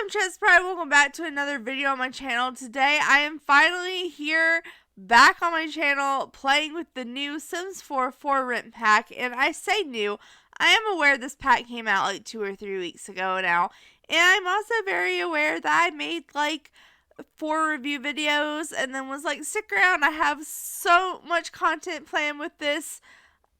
ChezPride. Welcome back to another video on my channel. Today I am finally here back on my channel playing with the new Sims 4 for Rent pack. And I say new, I am aware this pack came out like 2 or 3 weeks ago now. And I'm also very aware that I made like 4 review videos and then was like, stick around, I have so much content planned with this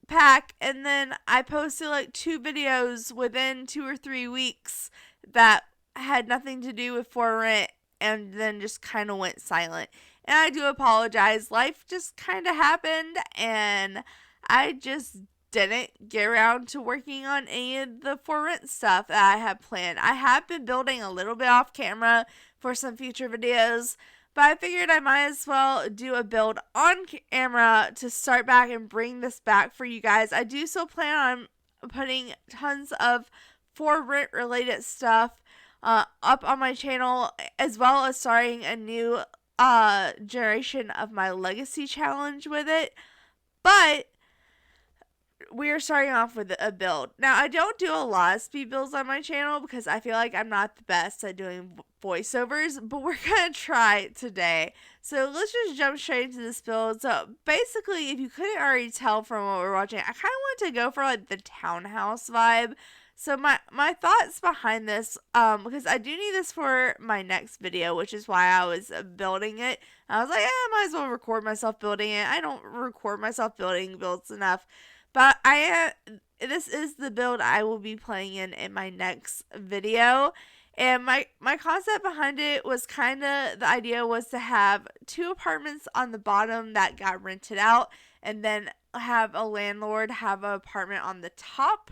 pack. And then I posted like 2 videos within 2 or 3 weeks that had nothing to do with For Rent and then just kind of went silent. And I do apologize. Life just kind of happened and I just didn't get around to working on any of the For Rent stuff that I had planned. I have been building a little bit off camera for some future videos, but I figured I might as well do a build on camera to start back and bring this back for you guys. I do still plan on putting tons of For Rent related stuff up on my channel, as well as starting a new generation of my legacy challenge with it. But we are starting off with a build. Now, I don't do a lot of speed builds on my channel because I feel like I'm not the best at doing voiceovers, but we're going to try today. So let's just jump straight into this build. So basically, if you couldn't already tell from what we're watching, I kind of want to go for like the townhouse vibe. So my thoughts behind this, because I do need this for my next video, which is why I was building it. I was like, I might as well record myself building it. I don't record myself building builds enough. But this is the build I will be playing in my next video. And my concept behind it was kind of, the idea was to have 2 apartments on the bottom that got rented out, and then have a landlord have an apartment on the top.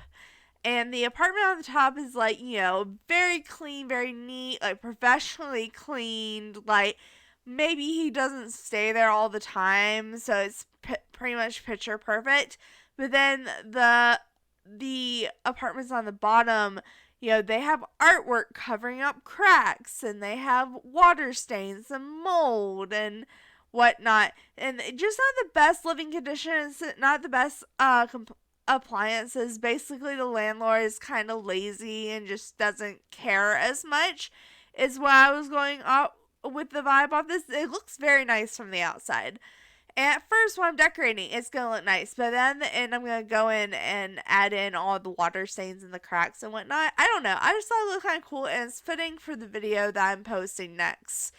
And the apartment on the top is like, you know, very clean, very neat, like professionally cleaned. Like maybe he doesn't stay there all the time, so it's pretty much picture perfect. But then the apartments on the bottom, you know, they have artwork covering up cracks, and they have water stains and mold and whatnot, and just not the best living conditions, not the best appliances. Basically, the landlord is kind of lazy and just doesn't care as much, is what I was going off with the vibe of this. It looks very nice from the outside. And at first, when I'm decorating, it's going to look nice. But then at the end, I'm going to go in and add in all the water stains and the cracks and whatnot. I don't know. I just thought it looked kind of cool, and it's fitting for the video that I'm posting next.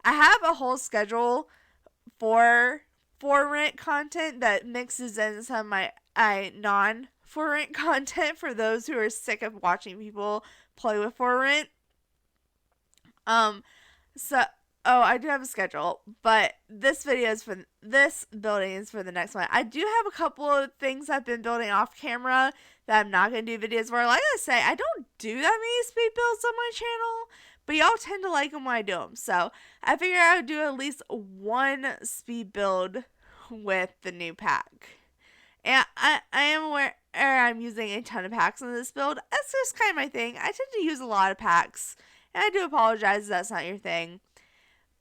I have a whole schedule for Rent content that mixes in some of my non-For Rent content for those who are sick of watching people play with For Rent. I do have a schedule, but this video is for this building is for the next one. I do have a couple of things I've been building off camera that I'm not going to do videos for. Like I say, I don't do that many speed builds on my channel, but y'all tend to like them when I do them. So I figured I would do at least one speed build with the new pack. And I am aware I'm using a ton of packs in this build. That's just kind of my thing. I tend to use a lot of packs, and I do apologize if that's not your thing.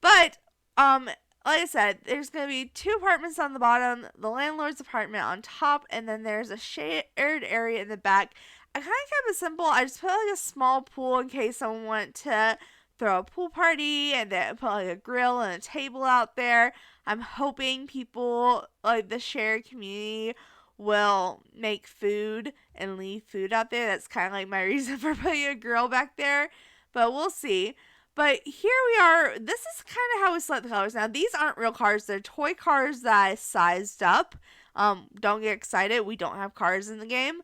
But, like I said, there's going to be 2 apartments on the bottom, the landlord's apartment on top, and then there's a shared area in the back. I kind of kept it simple. I just put like a small pool in case someone wanted to throw a pool party, and then put like a grill and a table out there. I'm hoping people, like the shared community, will make food and leave food out there. That's kind of like my reason for putting a grill back there, but we'll see. But here we are. This is kind of how we select the colors. Now, these aren't real cars. They're toy cars that I sized up. Don't get excited. We don't have cars in the game.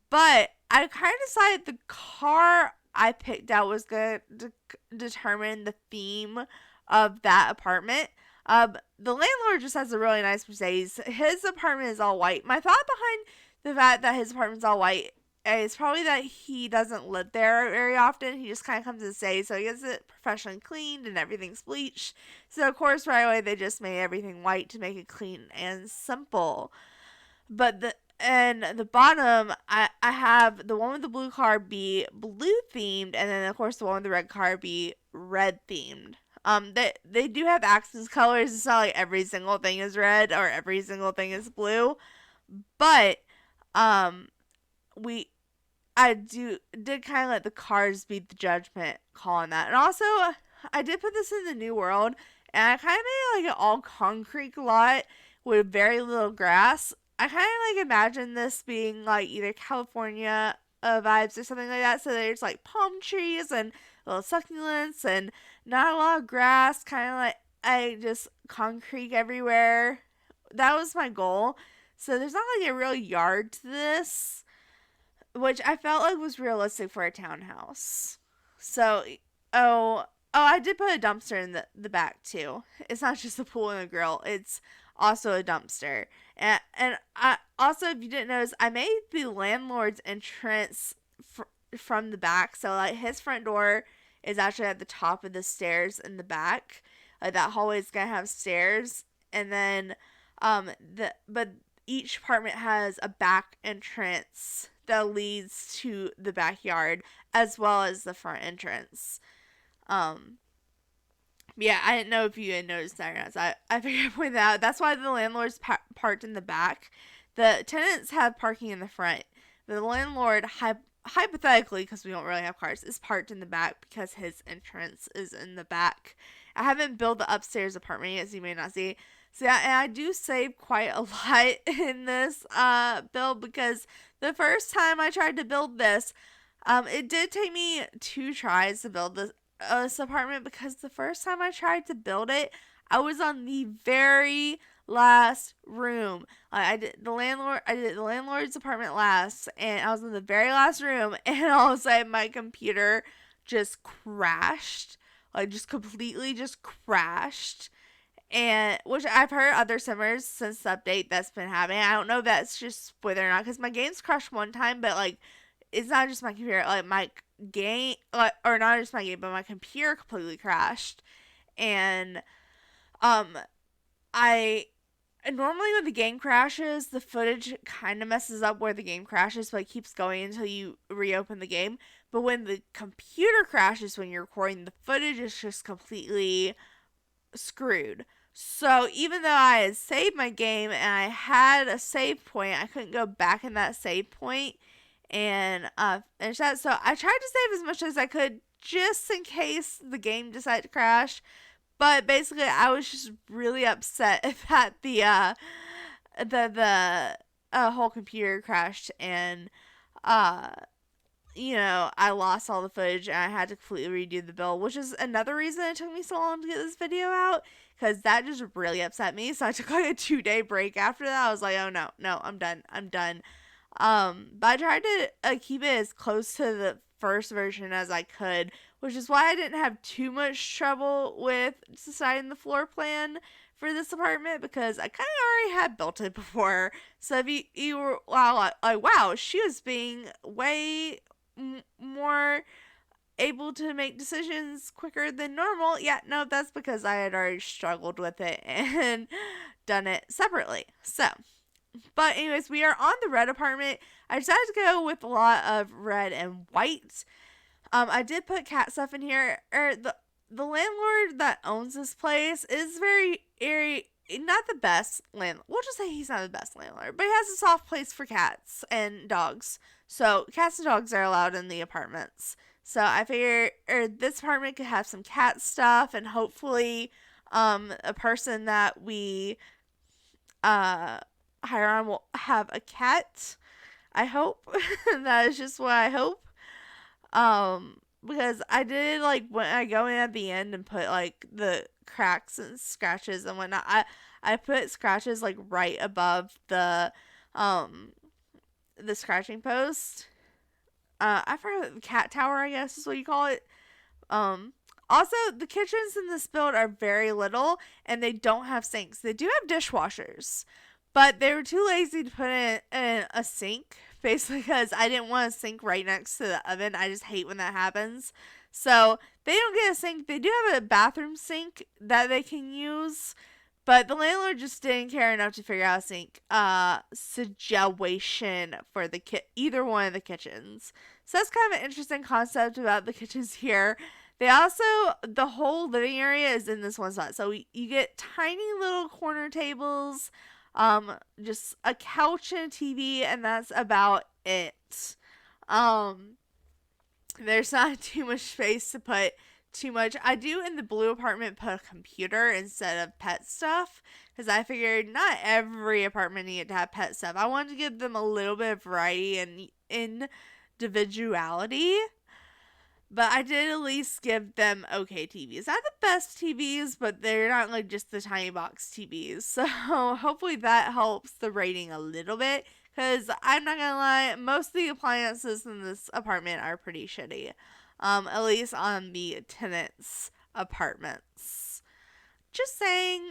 But I kind of decided the car I picked out was going to determine the theme of that apartment. The landlord just has a really nice Mercedes. His apartment is all white. My thought behind the fact that his apartment's all white is probably that he doesn't live there very often. He just kind of comes to stay, so he gets it professionally cleaned and everything's bleached. So of course right away they just made everything white to make it clean and simple. But the bottom, I have the one with the blue car be blue themed, and then of course the one with the red car be red themed. They do have accent colors. It's not like every single thing is red or every single thing is blue, but I I did kind of let the cards be the judgment call on that. And also, I did put this in the New World, and I kind of made like an all concrete lot with very little grass. I kind of like imagine this being like either California vibes or something like that. So there's like palm trees and little succulents and not a lot of grass. Kind of like I just concrete everywhere. That was my goal. So there's not like a real yard to this, which I felt like was realistic for a townhouse. So, oh, I did put a dumpster in the back too. It's not just a pool and a grill. It's also a dumpster. And I also, if you didn't notice, I made the landlord's entrance from the back. So like his front door is actually at the top of the stairs in the back. Like that hallway is gonna have stairs, and then but each apartment has a back entrance that leads to the backyard as well as the front entrance. Yeah, I didn't know if you had noticed that or not. So I figured I'd point that out. That's why the landlord's parked in the back. The tenants have parking in the front. The landlord, hypothetically, because we don't really have cars, is parked in the back because his entrance is in the back. I haven't built the upstairs apartment yet, as you may not see. So yeah, and I do save quite a lot in this build, because the first time I tried to build this, it did take me 2 tries to build this apartment, because the first time I tried to build it, I was on the very last room. I did the landlord's apartment last, and I was in the very last room, and all of a sudden my computer just crashed. Like just completely just crashed. And which I've heard other simmers since the update that's been happening. I don't know if that's just whether or not, because my game's crashed one time, but like it's not just my computer. Like my game, like, or not just my game, but my computer completely crashed. And I normally when the game crashes, the footage kind of messes up where the game crashes, but it keeps going until you reopen the game. But when the computer crashes when you're recording, the footage is just completely screwed. So even though I had saved my game and I had a save point, I couldn't go back in that save point and finish that. So I tried to save as much as I could just in case the game decided to crash. But basically, I was just really upset that the whole computer crashed, and I lost all the footage and I had to completely redo the build, which is another reason it took me so long to get this video out, because that just really upset me. So I took like a 2-day break after that. I was like, oh no, I'm done. But I tried to keep it as close to the first version as I could, which is why I didn't have too much trouble with deciding the floor plan for this apartment, because I kind of already had built it before. So if you were wow, she was being way more able to make decisions quicker than normal. Yeah, no, that's because I had already struggled with it and done it separately. So, but anyways, we are on the red apartment. I decided to go with a lot of red and white. I did put cat stuff in here. The landlord that owns this place is very not the best landlord. We'll just say he's not the best landlord, but he has a soft place for cats and dogs. So cats and dogs are allowed in the apartments. So I figured this apartment could have some cat stuff, and hopefully a person that we hire on will have a cat. I hope. That is just what I hope. Because I did, like, when I go in at the end and put, like, the cracks and scratches and whatnot, I put scratches, like, right above the scratching post. I forgot, the cat tower, I guess is what you call it. Also, the kitchens in this build are very little, and they don't have sinks. They do have dishwashers, but they were too lazy to put in a sink, basically because I didn't want a sink right next to the oven. I just hate when that happens. So they don't get a sink. They do have a bathroom sink that they can use, but the landlord just didn't care enough to figure out a sink situation for either one of the kitchens. So that's kind of an interesting concept about the kitchens here. They also, the whole living area is in this one spot. So you get tiny little corner tables, just a couch and a TV, and that's about it. There's not too much space to put too much. I do in the blue apartment put a computer instead of pet stuff because I figured not every apartment needed to have pet stuff. I wanted to give them a little bit of variety and individuality. But I did at least give them okay TVs. Not the best TVs, but they're not like just the tiny box TVs. So hopefully that helps the rating a little bit. Because I'm not going to lie, most of the appliances in this apartment are pretty shitty. At least on the tenants' apartments. Just saying.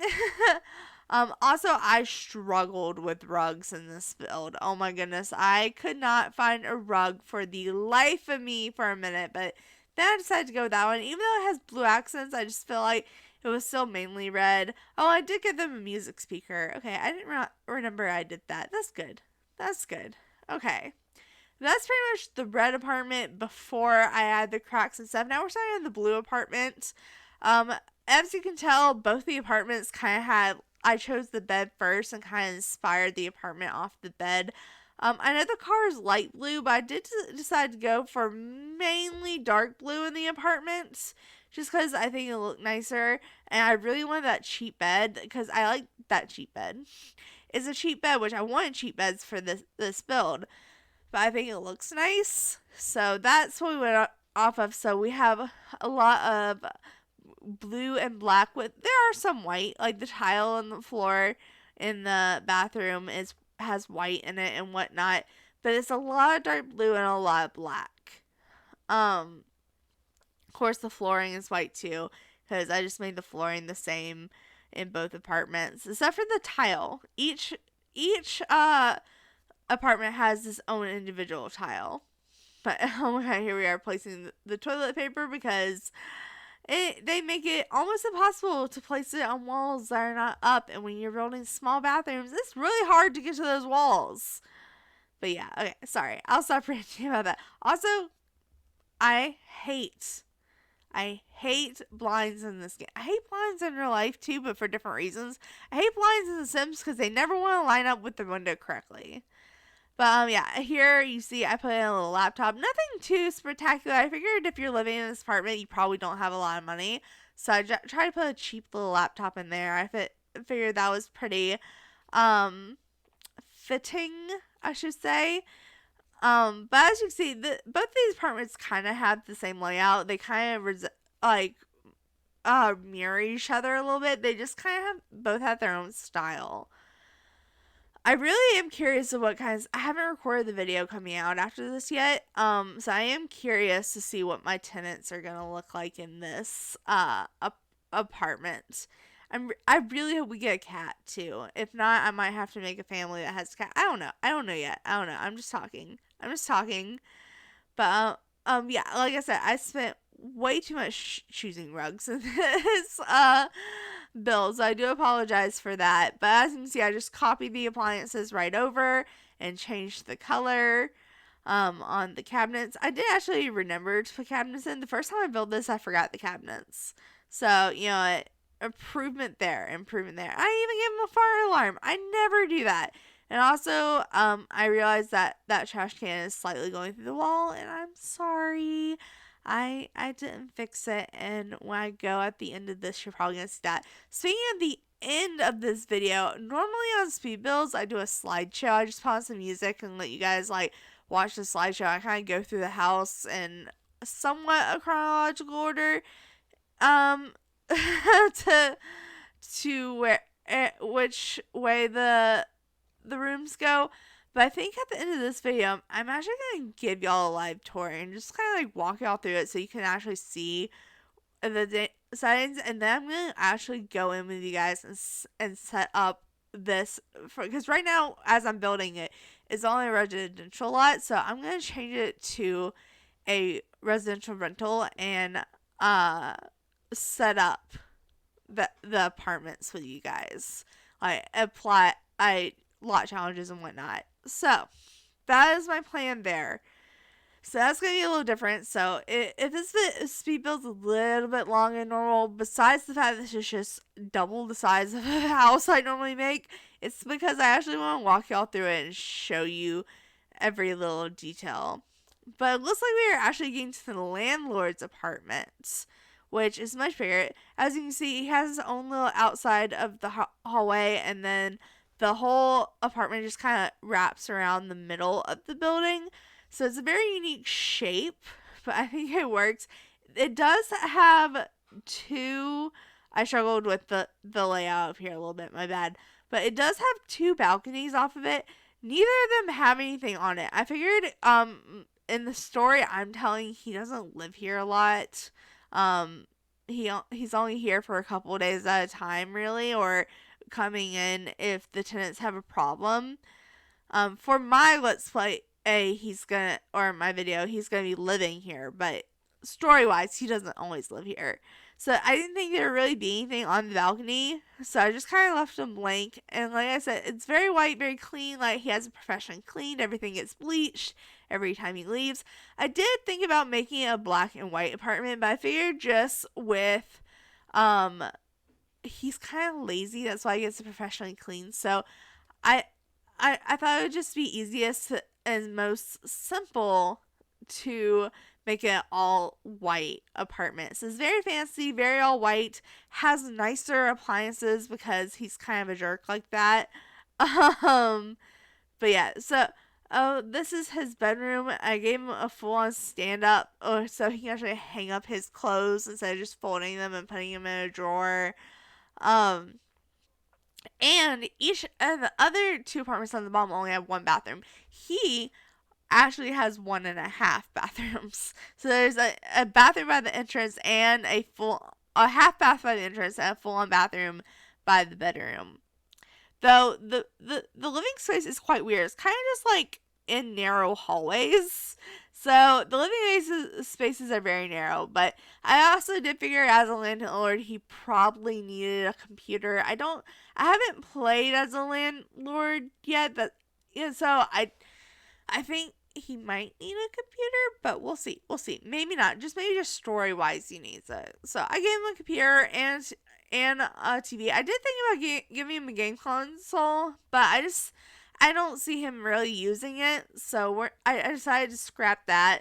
Also, I struggled with rugs in this build. Oh my goodness. I could not find a rug for the life of me for a minute, but then I decided to go with that one. Even though it has blue accents, I just feel like it was still mainly red. Oh, I did give them a music speaker. Okay, I didn't remember I did that. That's good. That's good. Okay. That's pretty much the red apartment before I add the cracks and stuff. Now we're starting in the blue apartment. As you can tell, both the apartments kind of had, I chose the bed first and kind of inspired the apartment off the bed. I know the car is light blue, but I did decide to go for mainly dark blue in the apartments just because I think it'll look nicer. And I really wanted that cheap bed because I like that cheap bed. It's a cheap bed, which I wanted cheap beds for this build. But I think it looks nice. So that's what we went off of. So we have a lot of blue and black with, there are some white, like the tile on the floor in the bathroom has white in it and whatnot, but it's a lot of dark blue and a lot of black. Of course the flooring is white too, because I just made the flooring the same in both apartments except for the tile. Each apartment has its own individual tile. But oh my god, here we are placing the toilet paper because they make it almost impossible to place it on walls that are not up. And when you're building small bathrooms, it's really hard to get to those walls. But yeah, okay, sorry. I'll stop ranting about that. Also, I hate blinds in this game. I hate blinds in real life too, but for different reasons. I hate blinds in The Sims because they never want to line up with the window correctly. But yeah, here you see I put in a little laptop. Nothing too spectacular. I figured if you're living in this apartment, you probably don't have a lot of money. So I tried to put a cheap little laptop in there. I figured that was pretty fitting, I should say. But as you can see, both these apartments kind of have the same layout. They kind of mirror each other a little bit. They just kind of both have their own style. I really am curious of what kinds. I haven't recorded the video coming out after this yet. So I am curious to see what my tenants are gonna look like in this apartment. I really hope we get a cat too. If not, I might have to make a family that has a cat. I don't know. I don't know yet. I don't know. I'm just talking. But yeah, like I said, I spent way too much choosing rugs in this build, so I do apologize for that. But as you can see, I just copied the appliances right over and changed the color on the cabinets. I did actually remember to put cabinets in. The first time I built this, I forgot the cabinets. So, you know, improvement there. I even gave them a fire alarm. I never do that. And also, I realized that trash can is slightly going through the wall, and I'm sorry. I didn't fix it, and when I go at the end of this, you're probably going to see that. Speaking of the end of this video, normally on speed builds, I do a slideshow. I just put on some music and let you guys, like, watch the slideshow. I kind of go through the house in somewhat a chronological order, to where, which way the rooms go. But I think at the end of this video, I'm actually going to give y'all a live tour and just kind of like walk y'all through it so you can actually see the settings. And then I'm going to actually go in with you guys and set up this. Because right now, as I'm building it, it's only a residential lot. So I'm going to change it to a residential rental and set up the apartments with you guys. Lot challenges and whatnot. So that is my plan there. So that's going to be a little different. So if this speed build's a little bit longer than normal, besides the fact that this is just double the size of a house I normally make, it's because I actually want to walk y'all through it and show you every little detail. But it looks like we are actually getting to the landlord's apartment, which is much bigger. As you can see, he has his own little outside of the hallway, and then the whole apartment just kind of wraps around the middle of the building. So it's a very unique shape, but I think it works. It does have two. I struggled with the layout of here a little bit, my bad. But it does have two balconies off of it. Neither of them have anything on it. I figured in the story I'm telling, he doesn't live here a lot. He's only here for a couple of days at a time, really, or coming in if the tenants have a problem. For my Let's Play, my video, he's gonna be living here, but story-wise, he doesn't always live here. So I didn't think there would really be anything on the balcony, so I just kind of left him blank. And like I said, it's very white, very clean. Like, he has it professionally cleaned. Everything gets bleached every time he leaves. I did think about making it a black and white apartment, but I figured just with, he's kind of lazy. That's why he gets it professionally cleaned. So I thought it would just be easiest and most simple to make it all white apartment. So it's very fancy, very all white, has nicer appliances because he's kind of a jerk like that. But yeah, so this is his bedroom. I gave him a full-on stand-up so he can actually hang up his clothes instead of just folding them and putting them in a drawer. And each of the other two apartments on the bottom only have one bathroom. He actually has 1.5 bathrooms. So there's a bathroom by the entrance and a half bath by the entrance and a full-on bathroom by the bedroom. Though the living space is quite weird. It's kind of just like in narrow hallways. So the living spaces are very narrow. But I also did figure as a landlord he probably needed a computer. I haven't played as a landlord yet, but so I think he might need a computer, but we'll see. Maybe not. Maybe just story-wise he needs it. So I gave him a computer and a TV. I did think about giving him a game console, but I don't see him really using it. So I decided to scrap that.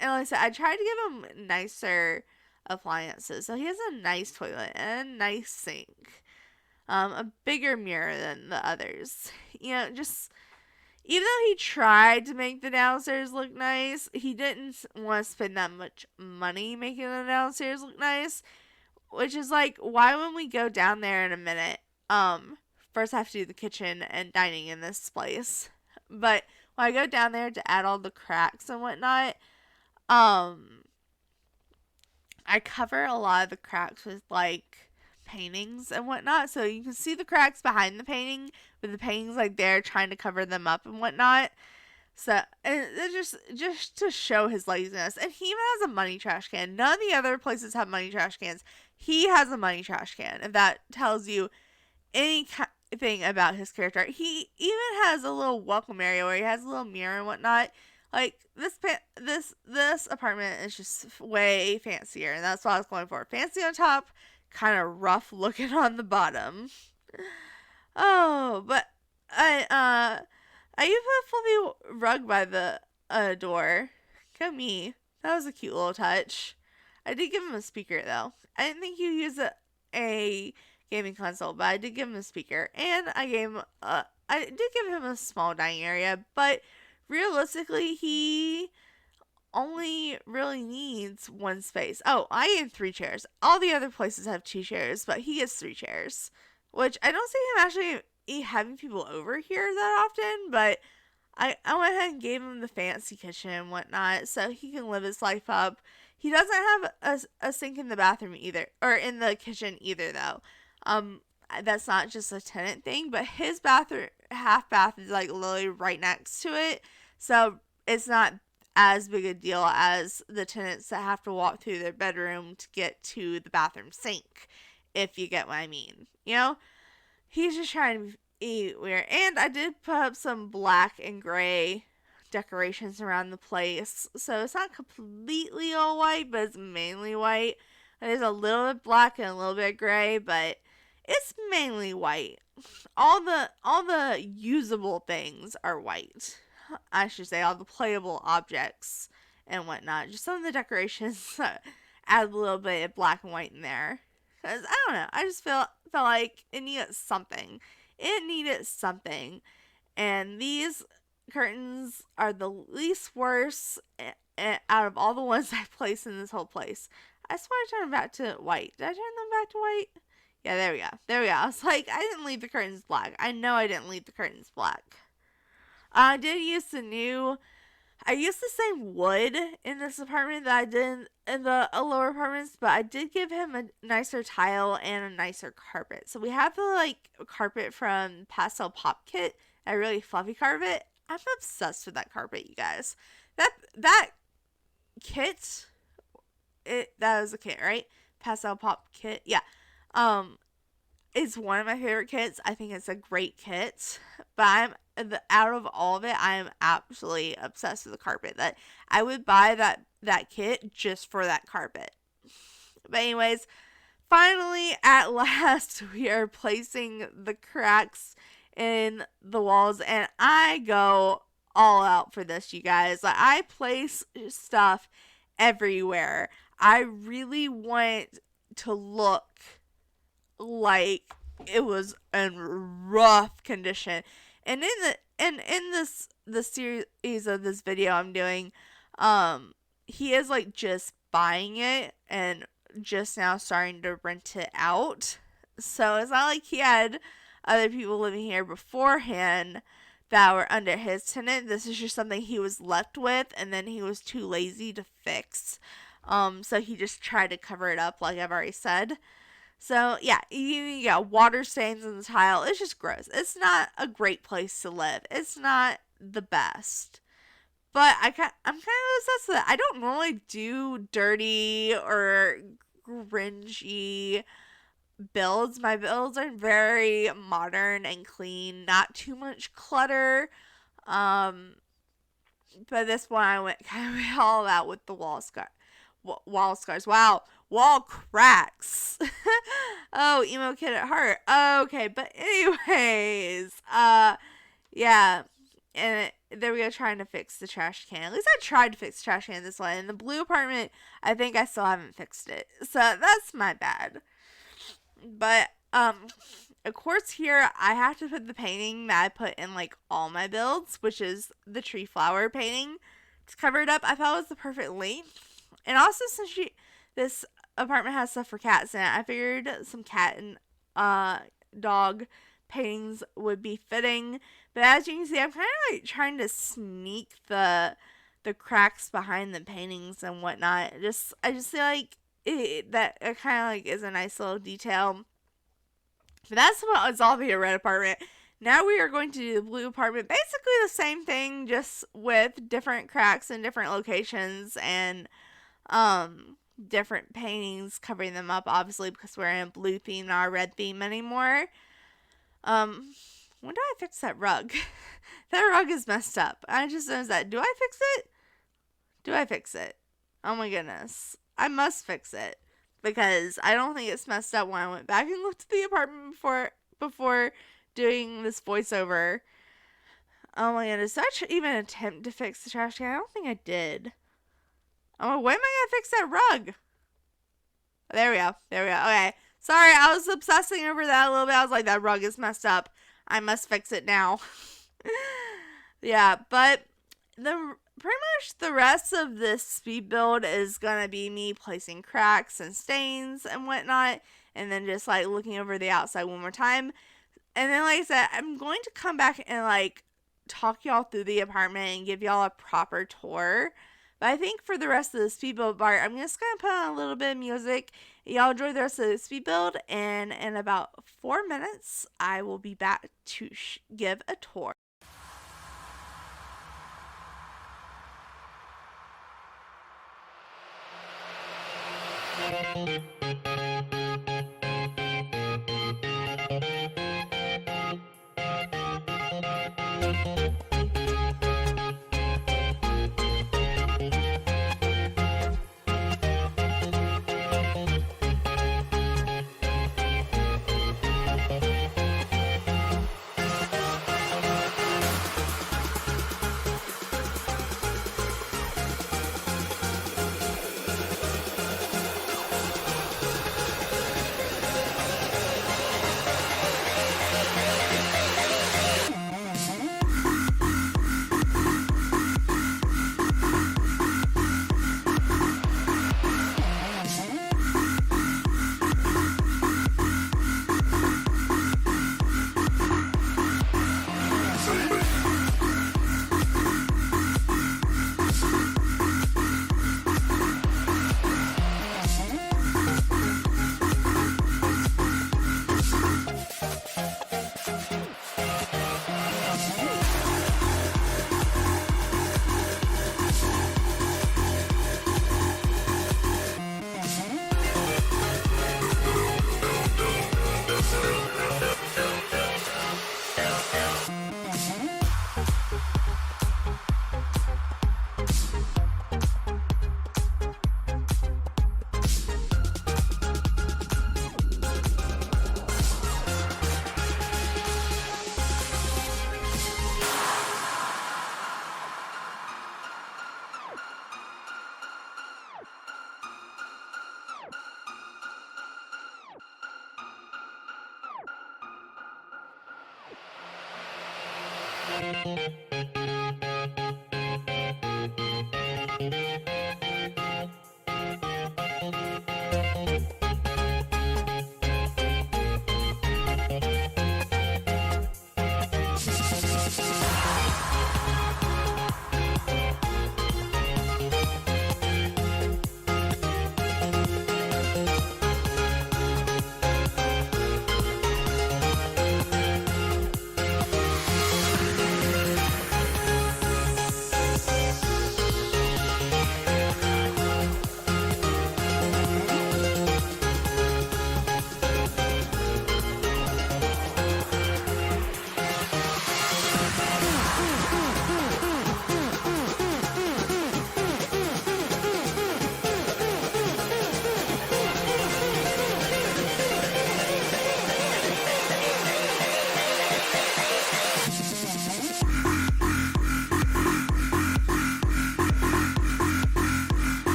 And like I said, I tried to give him nicer appliances. So he has a nice toilet and a nice sink. A bigger mirror than the others. Just even though he tried to make the downstairs look nice, he didn't want to spend that much money making the downstairs look nice. Which is like, why when we go down there in a minute, first I have to do the kitchen and dining in this place. But when I go down there to add all the cracks and whatnot, I cover a lot of the cracks with like paintings and whatnot, so you can see the cracks behind the painting with the paintings like they're trying to cover them up and whatnot. So and it's just to show his laziness. And he even has a money trash can. None of the other places have money trash cans. He has a money trash can. If that tells you anything about his character. He even has a little welcome area where he has a little mirror and whatnot. Like, this apartment is just way fancier, and that's what I was going for. Fancy on top, kind of rough looking on the bottom. Oh, but I even put a fluffy rug by the door. Go me. That was a cute little touch. I did give him a speaker, though. I didn't think he'd use a gaming console, but I did give him a speaker. And I did give him a small dining area, but realistically, he only really needs one space. Oh, I gave him 3 chairs. All the other places have 2 chairs, but he gets 3 chairs. Which I don't see him actually having people over here that often, but I went ahead and gave him the fancy kitchen and whatnot, so he can live his life up. He doesn't have a sink in the bathroom either, or in the kitchen either, though. That's not just a tenant thing, but his bathroom, half bath, is like literally right next to it, so it's not as big a deal as the tenants that have to walk through their bedroom to get to the bathroom sink, if you get what I mean. He's just trying to be weird. And I did put up some black and gray decorations around the place, so it's not completely all white, but it's mainly white. There's a little bit black and a little bit gray, but it's mainly white. All the usable things are white. I should say, all the playable objects and whatnot. Just some of the decorations add a little bit of black and white in there. Because, I don't know, I just felt like it needed something. It needed something. And these curtains are the least worst out of all the ones I've placed in this whole place. I just want to turn them back to white. Did I turn them back to white? Yeah, there we go. There we go. I was like, I didn't leave the curtains black. I know I didn't leave the curtains black. I did use I used the same wood in this apartment that I did in the lower apartments, but I did give him a nicer tile and a nicer carpet. So we have the like carpet from Pastel Pop Kit, a really fluffy carpet. I'm obsessed with that carpet, you guys. That kit, that was a kit, right? Pastel Pop Kit, yeah. It's one of my favorite kits. I think it's a great kit, but out of all of it, I am absolutely obsessed with the carpet. That I would buy that kit just for that carpet. But anyways, finally, at last, we are placing the cracks in the walls, and I go all out for this, you guys. Like, I place stuff everywhere. I really want to look like it was in rough condition. And in the series of this video I'm doing, he is like just buying it and just now starting to rent it out. So it's not like he had other people living here beforehand that were under his tenant. This is just something he was left with, and then he was too lazy to fix. So he just tried to cover it up, like I've already said. So, yeah, you got water stains in the tile. It's just gross. It's not a great place to live. It's not the best. But I'm kind of obsessed with it. I don't normally do dirty or cringy builds. My builds are very modern and clean. Not too much clutter. But this one I went kind of all out with the wall scars. Wow. Wall cracks. Oh, emo kid at heart. Okay, but anyways, yeah, and there we go, trying to fix the trash can. At least I tried to fix the trash can this one. In the blue apartment, I think I still haven't fixed it, so that's my bad. But of course, here I have to put the painting that I put in like all my builds, which is the tree flower painting, to cover it up. I thought it was the perfect length, and also since this apartment has stuff for cats in it, I figured some cat and dog paintings would be fitting. But as you can see, I'm kind of like trying to sneak the cracks behind the paintings and whatnot. I just feel like that kind of like is a nice little detail. But that's what was all the red apartment. Now we are going to do the blue apartment. Basically the same thing, just with different cracks in different locations and different paintings covering them up, obviously, because we're in a blue theme, not a red theme anymore. When do I fix that rug? That rug is messed up. I just noticed that. Do I fix it? Do I fix it? Oh my goodness. I must fix it, because I don't think it's messed up when I went back and looked at the apartment before doing this voiceover. Oh my goodness. Did I even attempt to fix the trash can? I don't think I did. Oh, when am I gonna fix that rug? There we go. Okay. Sorry, I was obsessing over that a little bit. I was like, that rug is messed up. I must fix it now. Yeah, but pretty much the rest of this speed build is gonna be me placing cracks and stains and whatnot, and then just like looking over the outside one more time. And then, like I said, I'm going to come back and like talk y'all through the apartment and give y'all a proper tour. But I think for the rest of the speed build part, I'm just going to put on a little bit of music. Y'all enjoy the rest of the speed build. And in about 4 minutes, I will be back to give a tour.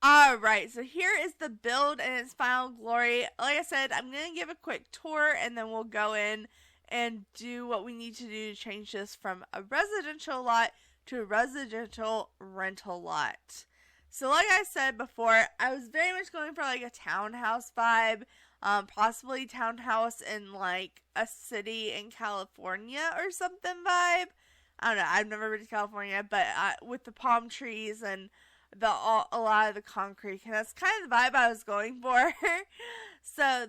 Alright, so here is the build in its final glory. Like I said, I'm going to give a quick tour and then we'll go in and do what we need to do to change this from a residential lot to a residential rental lot. So like I said before, I was very much going for like a townhouse vibe, possibly townhouse in like a city in California or something vibe. I don't know, I've never been to California, but with the palm trees and a lot of the concrete, and that's kind of the vibe I was going for. So,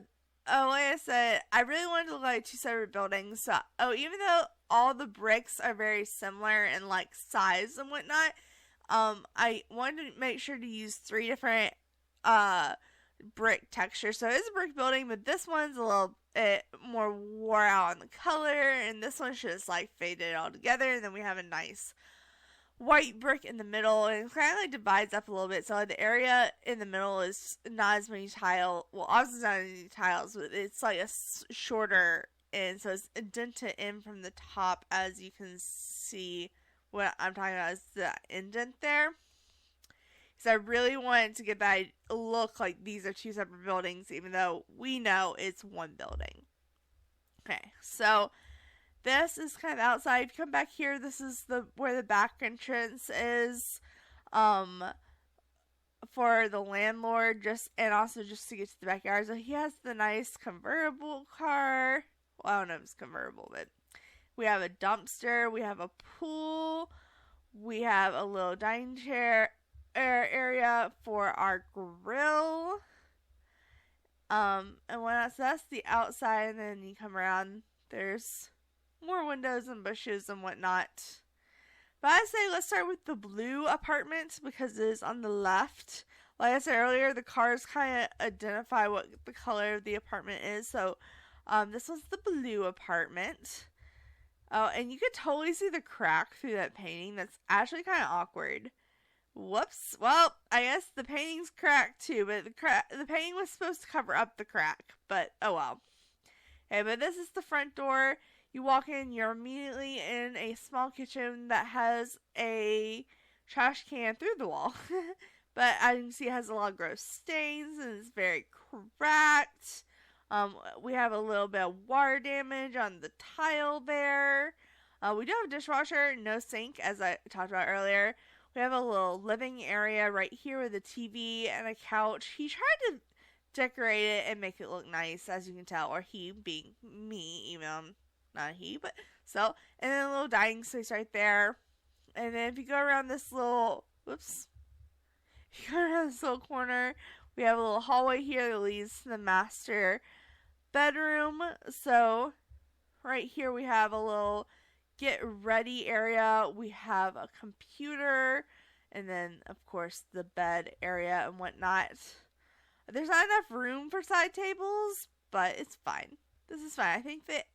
like I said, I really wanted to look like two separate buildings. So, even though all the bricks are very similar in like size and whatnot, I wanted to make sure to use three different brick textures. So it's a brick building, but this one's a little bit more wore out on the color, and this one's just like faded all together. And then we have a nice white brick in the middle, and it kind of like divides up a little bit. So like the area in the middle is not as many tile. Well, obviously not as many tiles, but it's like a shorter end, so it's indented in from the top, as you can see. What I'm talking about is the indent there. Because I really wanted to get that look like these are two separate buildings, even though we know it's one building. Okay, so this is kind of outside. If you come back here, this is where the back entrance is, for the landlord, and also just to get to the backyard. So he has the nice convertible car. Well, I don't know if it's convertible, but we have a dumpster, we have a pool, we have a little dining chair area for our grill. And so that's the outside, and then you come around, there's more windows and bushes and whatnot. But I say let's start with the blue apartment because it is on the left. Like I said earlier, the cars kind of identify what the color of the apartment is. So this was the blue apartment. Oh, and you could totally see the crack through that painting. That's actually kind of awkward. Whoops. Well, I guess the painting's cracked too, but the painting was supposed to cover up the crack. But oh well. Okay, but this is the front door. You walk in, you're immediately in a small kitchen that has a trash can through the wall. But as you can see, it has a lot of gross stains and it's very cracked. We have a little bit of water damage on the tile there. We do have a dishwasher, no sink, as I talked about earlier. We have a little living area right here with a TV and a couch. He tried to decorate it and make it look nice, as you can tell, or he being me, even though I'm not a he, but so. And then a little dining space right there. And then if you go around this little, whoops, if you go around this little corner, we have a little hallway here that leads to the master bedroom. So right here we have a little get ready area. We have a computer, and then of course the bed area and whatnot. There's not enough room for side tables, but it's fine. This is fine. I think that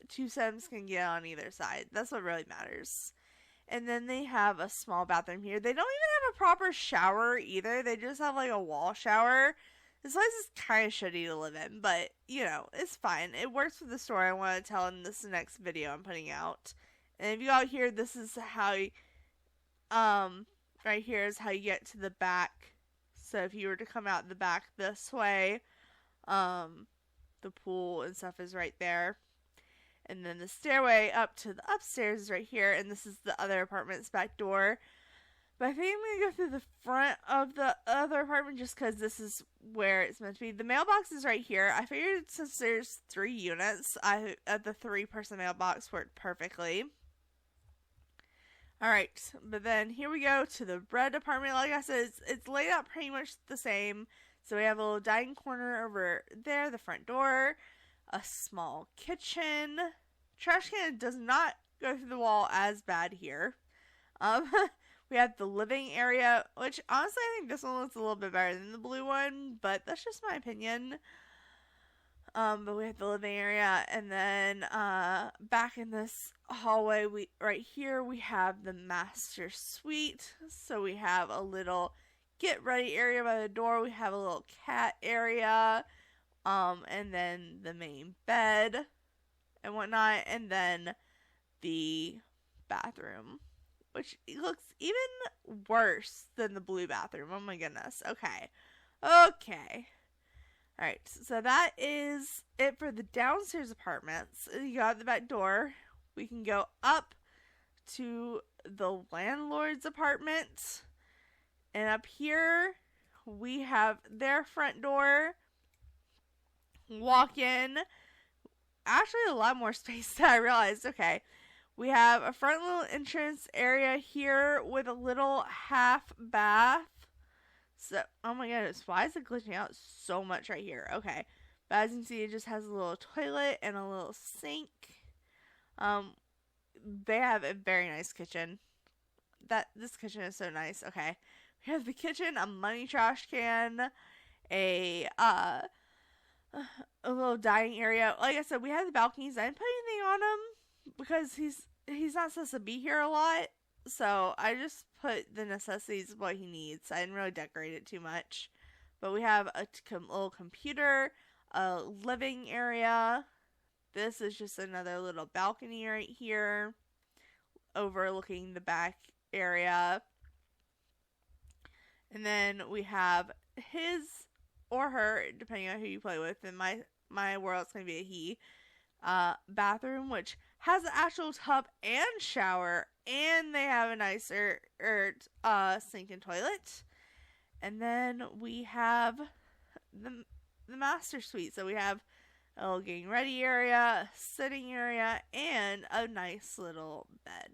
two Sims can get on either side. That's what really matters. And then they have a small bathroom here. They don't even have a proper shower either. They just have like a wall shower. This place is kind of shitty to live in, but you know, it's fine. It works with the story I want to tell in this next video I'm putting out. And if you go out here, this is how you, right here is how you get to the back. So if you were to come out the back this way, the pool and stuff is right there. And then the stairway up to the upstairs is right here, and this is the other apartment's back door. But I think I'm going to go through the front of the other apartment just because this is where it's meant to be. The mailbox is right here. I figured since there's 3 units, the 3-person mailbox worked perfectly. Alright, but then here we go to the red apartment. Like I said, it's laid out pretty much the same. So we have a little dining corner over there, the front door, a small kitchen. Trash can does not go through the wall as bad here. We have the living area, which honestly I think this one looks a little bit better than the blue one, but that's just my opinion. But we have the living area, and then back in this hallway, right here we have the master suite. So we have a little get ready area by the door. We have a little cat area, and then the main bed and whatnot, and then the bathroom, which looks even worse than the blue bathroom. Oh my goodness. Okay. Alright, so that is it for the downstairs apartments. You got the back door. We can go up to the landlord's apartment. And up here, we have their front door. Walk in. Actually, a lot more space than I realized. Okay. We have a front little entrance area here with a little half bath. So, oh my goodness, why is it glitching out so much right here? Okay, but as you can see, it just has a little toilet and a little sink. They have a very nice kitchen. This kitchen is so nice. Okay, we have the kitchen, a money trash can, a little dining area. Like I said, we have the balconies. I didn't put anything on them because he's not supposed to be here a lot. So I just put the necessities of what he needs. I didn't really decorate it too much. But we have a little computer, a living area. This is just another little balcony right here, overlooking the back area. And then we have his or her, depending on who you play with. In my world, it's going to be a he. Bathroom, which has an actual tub and shower, and they have a nicer sink and toilet. And then we have the master suite. So we have a little getting ready area, a sitting area, and a nice little bed.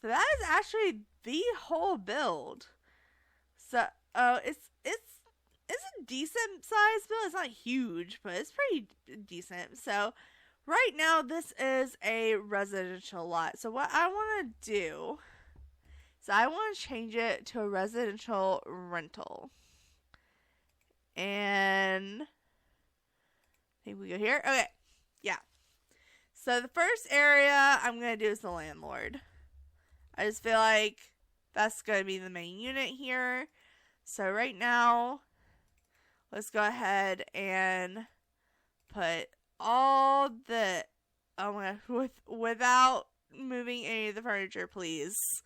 So that is actually the whole build. So it's a decent size build. It's not huge, but it's pretty decent. So right now this is a residential lot. So what I want to do is I want to change it to a residential rental. And I think we go here. Okay. Yeah. So the first area I'm going to do is the landlord. I just feel like that's going to be the main unit here. So right now, let's go ahead and put all the, oh my god, without moving any of the furniture, please.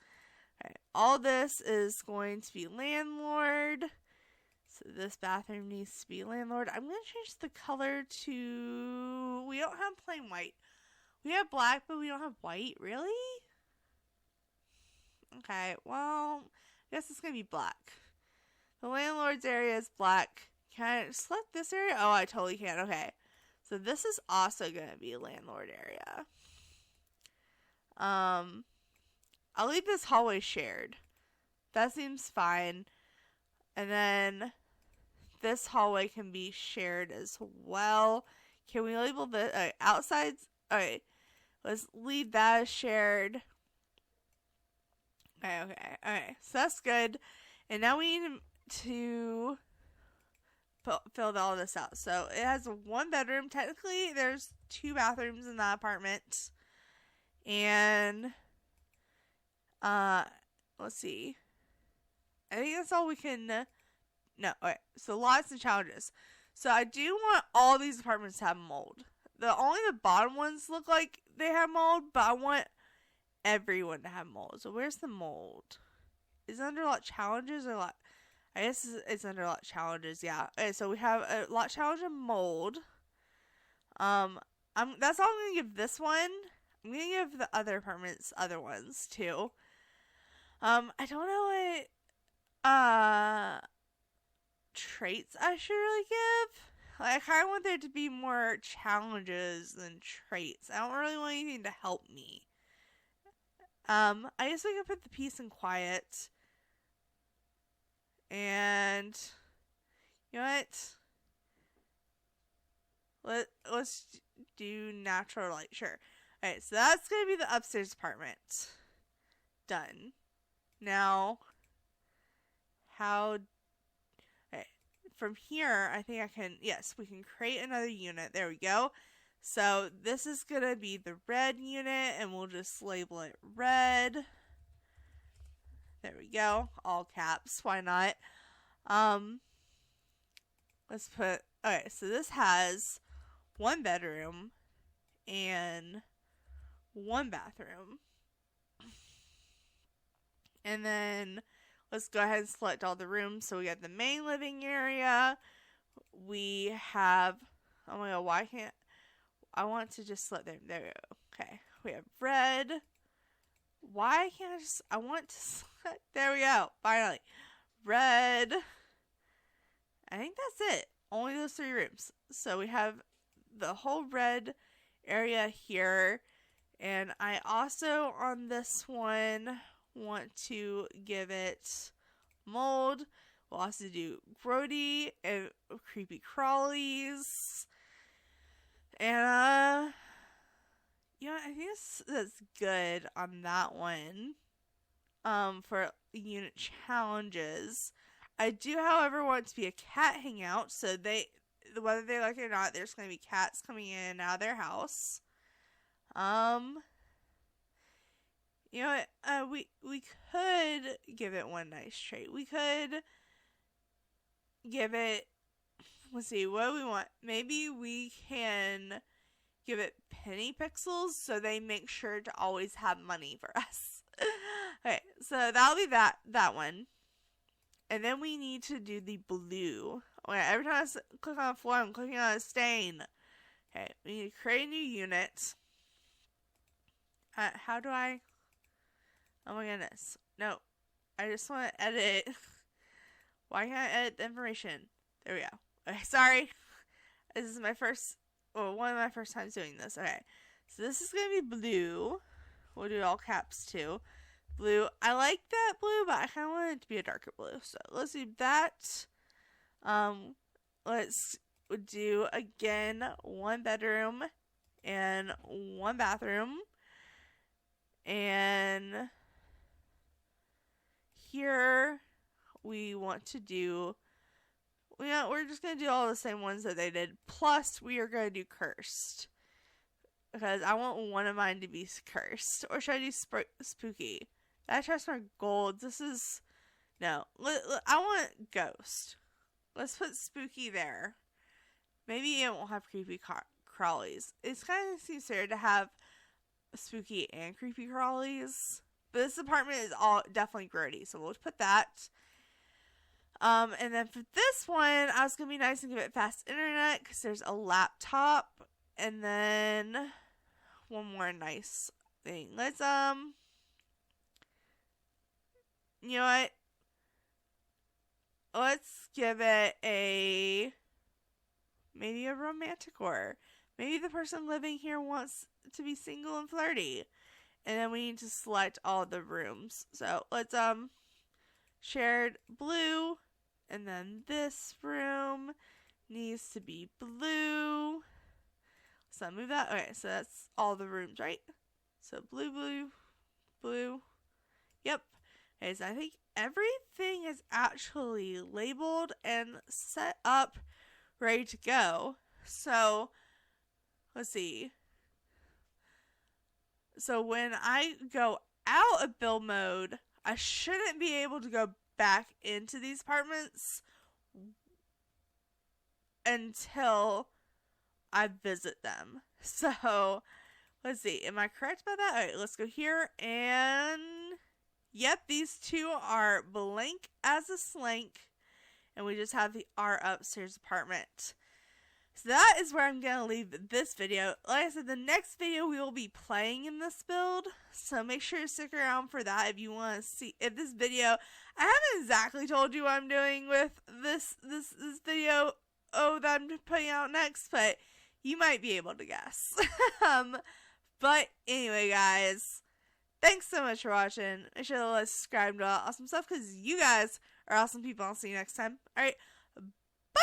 Okay, all this is going to be landlord. So this bathroom needs to be landlord. I'm going to change the color to, we don't have plain white. We have black, but we don't have white, really? Okay, well, I guess it's going to be black. The landlord's area is black. Can I select this area? Oh, I totally can. Okay. So this is also going to be a landlord area. I'll leave this hallway shared. That seems fine. And then this hallway can be shared as well. Can we label the outsides? Okay, let's leave that as shared. Okay. So that's good. And now we need to fill all this out. So it has 1 bedroom. Technically, there's 2 bathrooms in that apartment. And let's see. I think that's all we can. No, okay. So lots of challenges. So I do want all these apartments to have mold. Only the bottom ones look like they have mold, but I want everyone to have mold. So where's the mold? Is it under lot challenges or lot? I guess it's under lot challenges. Yeah. Okay. So we have a lot challenge of mold. That's all I'm gonna give this one. I'm gonna give the other apartments other ones too. I don't know what traits I should really give. Like, I kind of want there to be more challenges than traits. I don't really want anything to help me. I guess we can put the peace and quiet. And you know what? Let's do natural light. Sure. Alright, so that's gonna be the upstairs apartment. Done. Now, from here, I think I can, yes, we can create another unit. There we go. So this is going to be the red unit, and we'll just label it red. There we go. All caps. Why not? Let's put, okay, so this has 1 bedroom and 1 bathroom. And then let's go ahead and select all the rooms. So we got the main living area. We have, oh my god, why can't, I want to just select them. There we go. Okay. We have red. Why can't I just, I want to select, there we go. Finally. Red. I think that's it. Only those 3 rooms. So we have the whole red area here. And I also, on this one, want to give it mold. We'll also do grody and creepy crawlies. And you know, I think that's good on that one. For unit challenges. I do, however, want it to be a cat hangout, so whether they like it or not, there's gonna be cats coming in and out of their house. You know what, we could give it one nice trait. We could give it, let's see, what do we want? Maybe we can give it penny pixels so they make sure to always have money for us. Okay, so that'll be that one. And then we need to do the blue. Okay, every time I click on a floor, I'm clicking on a stain. Okay, we need to create a new unit. How do I... Oh my goodness. No. I just want to edit. Why can't I edit the information? There we go. Okay, sorry. This is my first... Well, one of my first times doing this. Okay. So this is going to be blue. We'll do all caps too. Blue. I like that blue, but I kind of want it to be a darker blue. So let's do that. Let's do, again, 1 bedroom and 1 bathroom. And here we want to do, we're just going to do all the same ones that they did. Plus, we are going to do cursed. Because I want one of mine to be cursed. Or should I do spooky? I trust my gold. This is, no. I want ghost. Let's put spooky there. Maybe it won't have creepy crawlies. It's kind of seems fair to have spooky and creepy crawlies. But this apartment is all definitely grody, so we'll put that. And then for this one, I was going to be nice and give it fast internet because there's a laptop. And then one more nice thing. Let's, you know what? Let's give it maybe a romantic horror. Maybe the person living here wants to be single and flirty. And then we need to select all the rooms. So let's shared blue, and then this room needs to be blue. So move that. Okay, so that's all the rooms, right? So blue, blue, blue. Yep. Okay, so I think everything is actually labeled and set up, ready to go. So let's see. So when I go out of build mode, I shouldn't be able to go back into these apartments until I visit them. So let's see. Am I correct about that? Alright, let's go here. And yep, these two are blank as a slank. And we just have our upstairs apartment. So that is where I'm going to leave this video. Like I said, the next video we will be playing in this build. So make sure to stick around for that if you want to see if this video. I haven't exactly told you what I'm doing with this video that I'm putting out next, but you might be able to guess. But anyway, guys, thanks so much for watching. Make sure to subscribe to all awesome stuff because you guys are awesome people. I'll see you next time. Alright, bye!